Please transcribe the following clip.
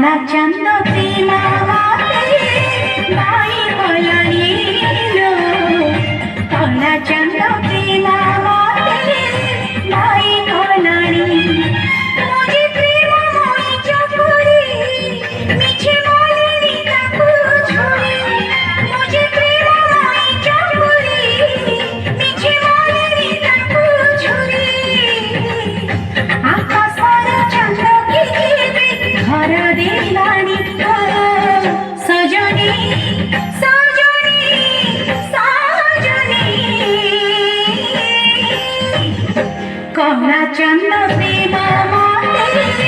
काला चंद प्रेमा बाई कल्याणी लो काला चंद प्रेमा बाई कल्याणी मुझे प्रेम मोई चकुरी मिछे बोलेनी ताकू छोड़ी मुझे प्रेम मोई चकुरी मिछे बोलेनी ताकू छोड़ी आकाशर चंद्र घर देलानी सजनी सजनी सजनी कला चंद प्रेम माते